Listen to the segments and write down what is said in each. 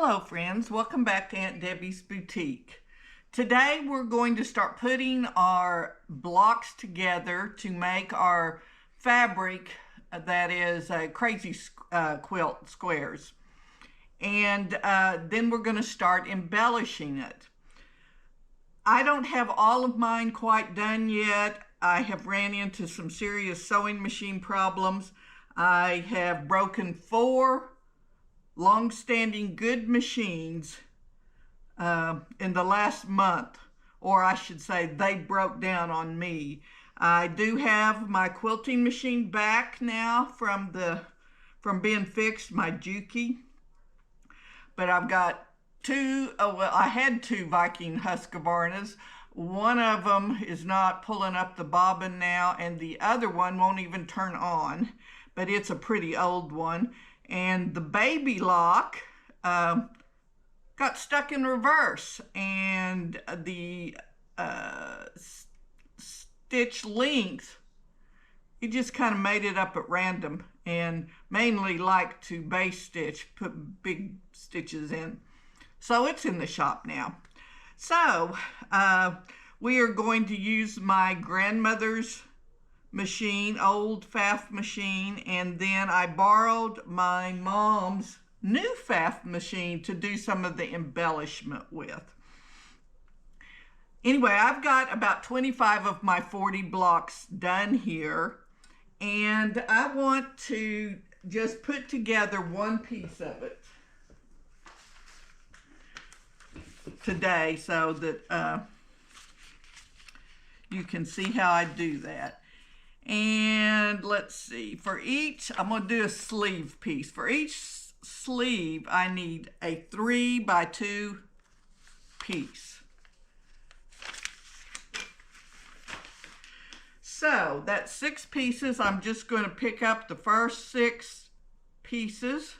Hello friends, welcome back to Aunt Debbie's Boutique. Today we're going to start putting our blocks together to make our fabric that is crazy quilt squares. And then we're going to start embellishing it. I don't have all of mine quite done yet. I have ran into some serious sewing machine problems. I have broken 4 long-standing good machines in the last month, or I should say they broke down on me. I do have my quilting machine back now from being fixed, my Juki, but I've got I had 2 Viking Husqvarnas. One of them is not pulling up the bobbin now, and the other one won't even turn on, but it's a pretty old one. And the baby lock got stuck in reverse, and the stitch length, it just kind of made it up at random, and mainly like to base stitch, put big stitches in. So it's in the shop now. So we are going to use my grandmother's machine, old Pfaff machine, and then I borrowed my mom's new Pfaff machine to do some of the embellishment with. Anyway, I've got about 25 of my 40 blocks done here, and I want to just put together one piece of it today so that you can see how I do that. And let's see, for each, I'm going to do a sleeve piece. For each sleeve, I need a 3x2 piece. So that's 6 pieces. I'm just going to pick up the first 6 pieces.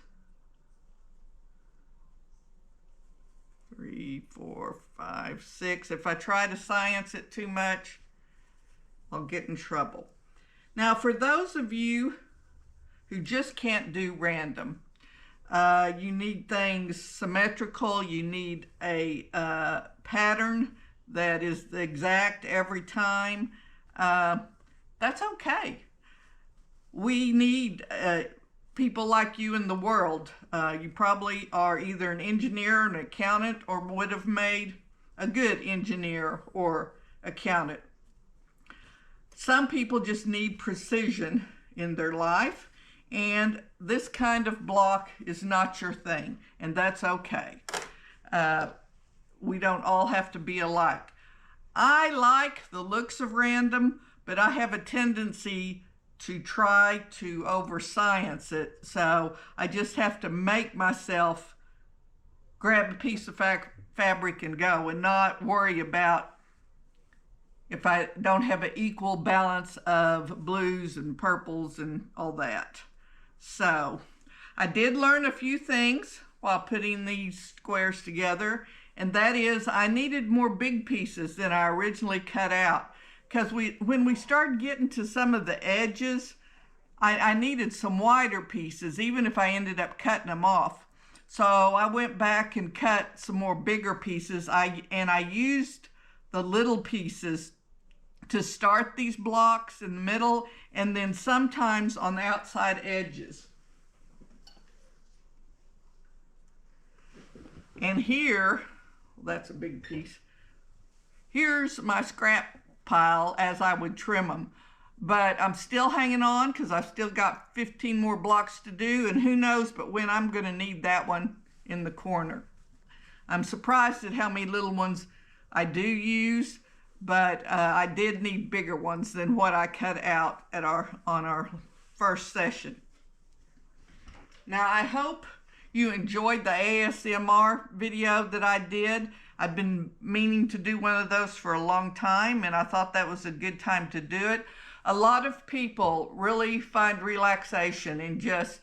3, 4, 5, 6. If I try to science it too much, I'll get in trouble. Now, for those of you who just can't do random, you need things symmetrical. You need a pattern that is exact every time. That's okay. We need people like you in the world. You probably are either an engineer, an accountant, or would have made a good engineer or accountant. Some people just need precision in their life, and this kind of block is not your thing, and that's okay. We don't all have to be alike. I like the looks of random, but I have a tendency to try to over-science it, so I just have to make myself grab a piece of fabric and go, and not worry about if I don't have an equal balance of blues and purples and all that. So I did learn a few things while putting these squares together, and that is I needed more big pieces than I originally cut out, because when we started getting to some of the edges, I needed some wider pieces, even if I ended up cutting them off. So I went back and cut some more bigger pieces, and I used the little pieces to start these blocks in the middle, and then sometimes on the outside edges. And here, well, that's a big piece. Here's my scrap pile as I would trim them. But I'm still hanging on because I've still got 15 more blocks to do, and who knows but when I'm going to need that one in the corner. I'm surprised at how many little ones I do use, but I did need bigger ones than what I cut out at on our first session. Now, I hope you enjoyed the ASMR video that I did. I've been meaning to do one of those for a long time, and I thought that was a good time to do it. A lot of people really find relaxation in just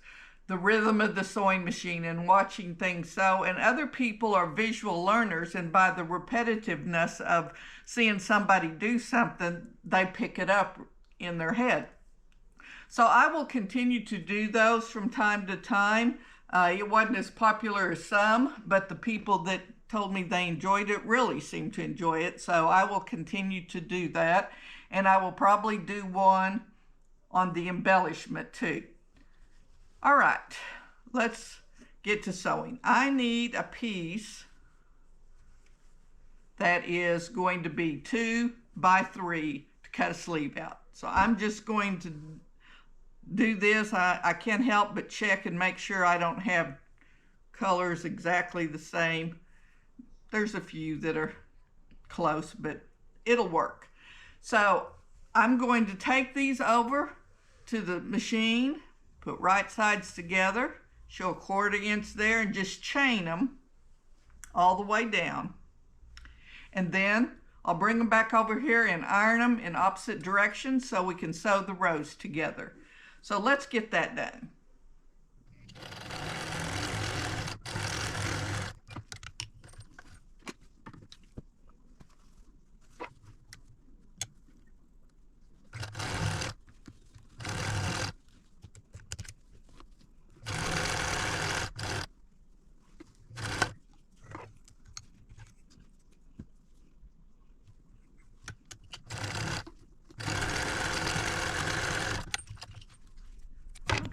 the rhythm of the sewing machine and watching things sew, and other people are visual learners, and by the repetitiveness of seeing somebody do something, they pick it up in their head. So I will continue to do those from time to time. It wasn't as popular as some, but the people that told me they enjoyed it really seemed to enjoy it. So I will continue to do that. And I will probably do one on the embellishment too. All right, let's get to sewing. I need a piece that is going to be 2 by 3 to cut a sleeve out. So I'm just going to do this. I can't help but check and make sure I don't have colors exactly the same. There's a few that are close, but it'll work. So I'm going to take these over to the machine, put right sides together, show a 1/4 inch there, and just chain them all the way down. And then I'll bring them back over here and iron them in opposite directions so we can sew the rows together. So let's get that done.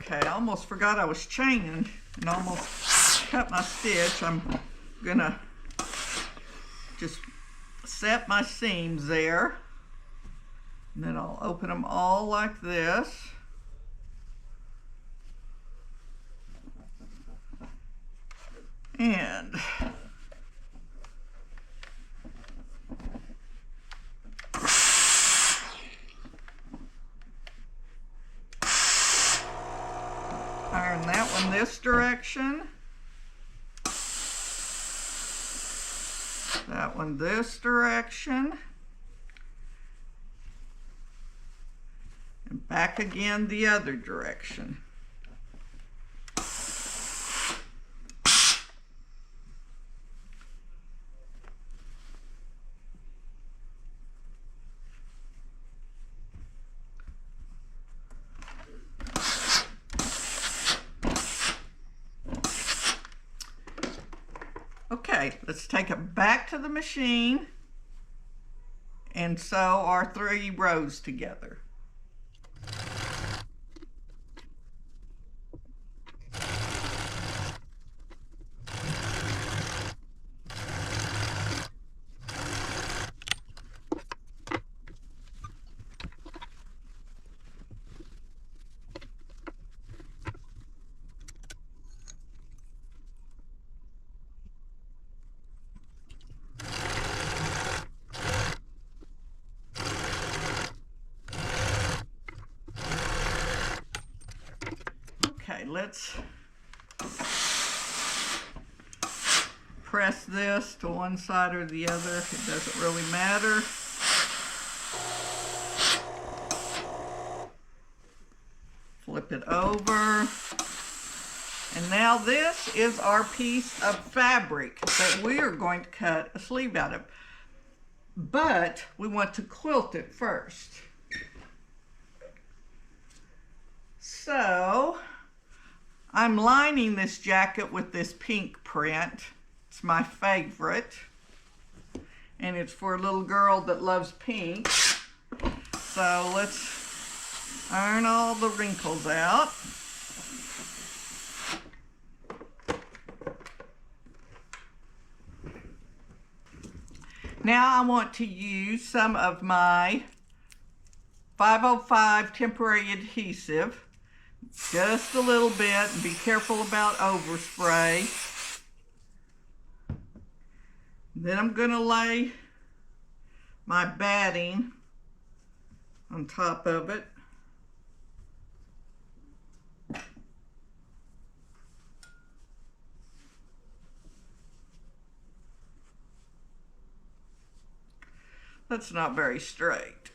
Okay, I almost forgot I was chaining and almost cut my stitch. I'm gonna just set my seams there, and then I'll open them all like this. And iron that one this direction, that one this direction, and back again the other direction. Okay, let's take it back to the machine and sew our 3 rows together. Okay, let's press this to one side or the other. It doesn't really matter. Flip it over. And now this is our piece of fabric that we are going to cut a sleeve out of. But we want to quilt it first. So I'm lining this jacket with this pink print. It's my favorite. And it's for a little girl that loves pink. So let's iron all the wrinkles out. Now I want to use some of my 505 temporary adhesive. Just a little bit, and be careful about overspray. Then I'm going to lay my batting on top of it. That's not very straight.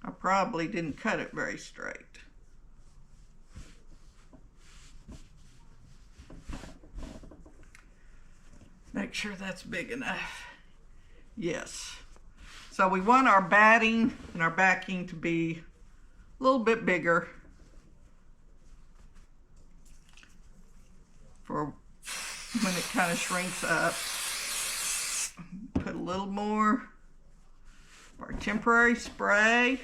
I probably didn't cut it very straight. Make sure that's big enough. Yes. So we want our batting and our backing to be a little bit bigger for when it kind of shrinks up. Put a little more of our temporary spray.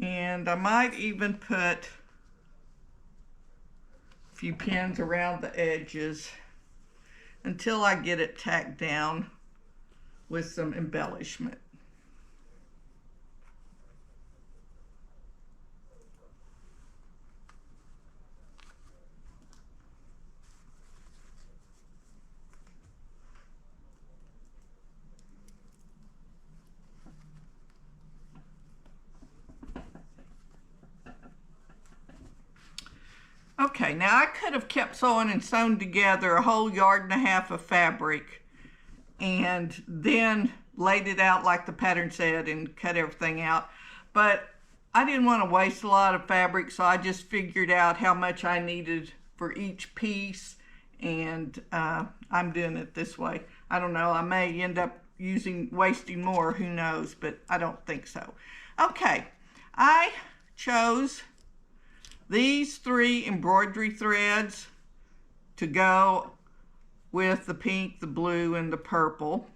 And I might even put a few pins around the edges until I get it tacked down with some embellishment. Okay, now I could have kept sewing and sewn together a whole 1.5 yards of fabric and then laid it out like the pattern said and cut everything out. But I didn't want to waste a lot of fabric, so I just figured out how much I needed for each piece, and I'm doing it this way. I don't know, I may end up wasting more, who knows, but I don't think so. Okay, I chose these 3 embroidery threads to go with the pink, the blue, and the purple.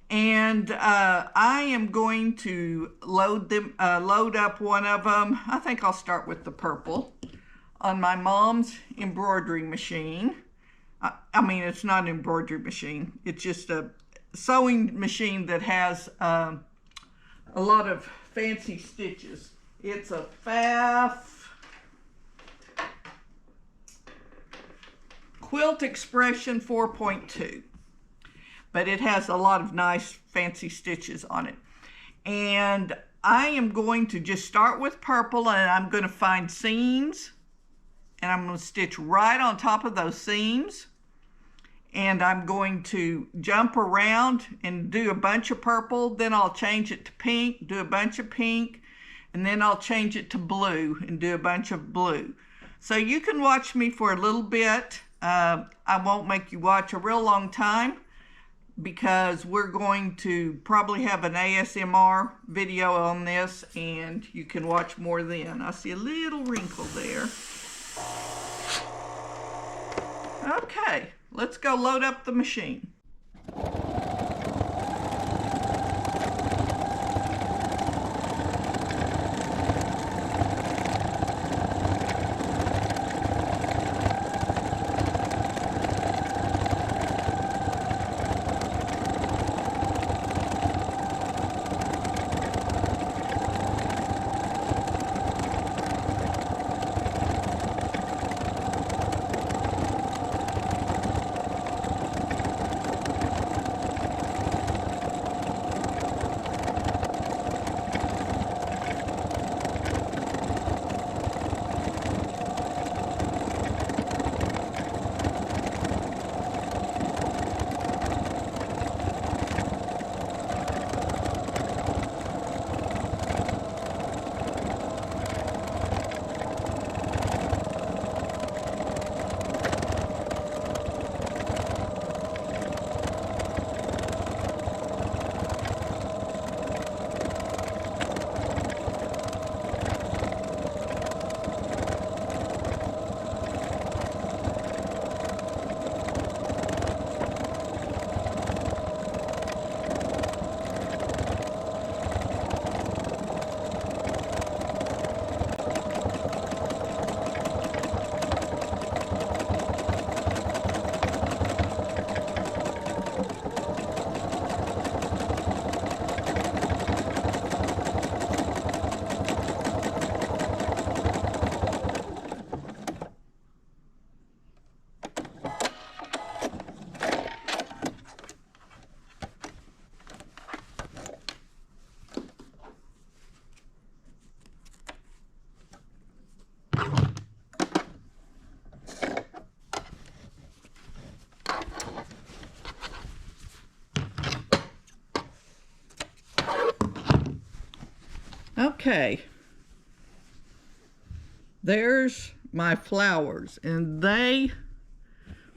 And I am going to load up one of them. I think I'll start with the purple on my mom's embroidery machine. I mean, it's not an embroidery machine. It's just a sewing machine that has a lot of fancy stitches. It's a Pfaff Quilt Expression 4.2, but it has a lot of nice fancy stitches on it. And I am going to just start with purple, and I'm going to find seams, and I'm going to stitch right on top of those seams. And I'm going to jump around and do a bunch of purple, then I'll change it to pink, do a bunch of pink, and then I'll change it to blue and do a bunch of blue. So you can watch me for a little bit. I won't make you watch a real long time because we're going to probably have an ASMR video on this, and you can watch more then. I see a little wrinkle there. Okay, let's go load up the machine. Okay, there's my flowers, and they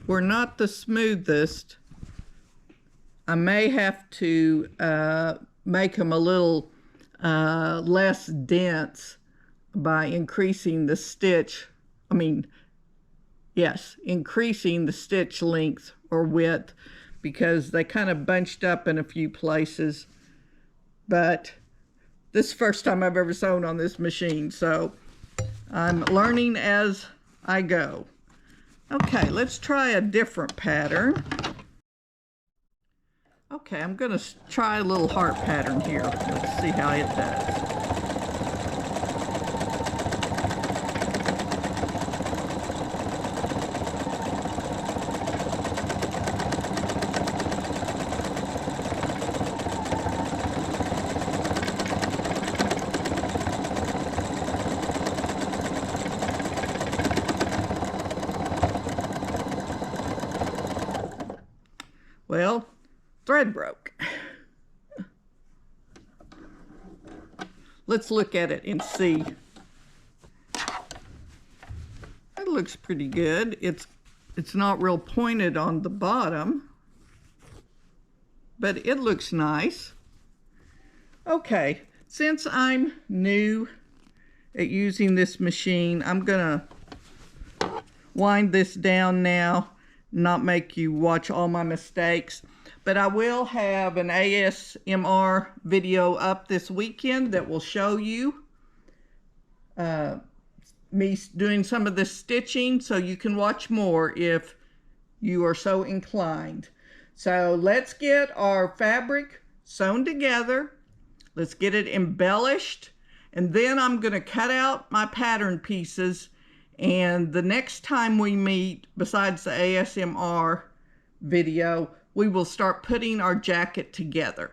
were not the smoothest. I may have to make them a little less dense by increasing the stitch. Increasing the stitch length or width, because they kind of bunched up in a few places. But this is the first time I've ever sewn on this machine, so I'm learning as I go. Okay, let's try a different pattern. Okay, I'm going to try a little heart pattern here. Let's see how it does. Well, thread broke. Let's look at it and see. It looks pretty good. It's not real pointed on the bottom, but it looks nice. Okay, since I'm new at using this machine, I'm gonna wind this down now, not make you watch all my mistakes. But I will have an ASMR video up this weekend that will show you me doing some of the stitching, so you can watch more if you are so inclined. So let's get our fabric sewn together. Let's get it embellished, and then I'm going to cut out my pattern pieces. And the next time we meet, besides the ASMR video, we will start putting our jacket together.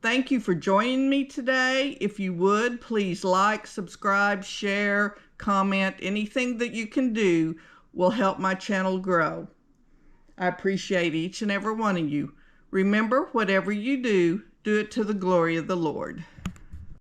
Thank you for joining me today. If you would, please like, subscribe, share, comment. Anything that you can do will help my channel grow. I appreciate each and every one of you. Remember, whatever you do, do it to the glory of the Lord.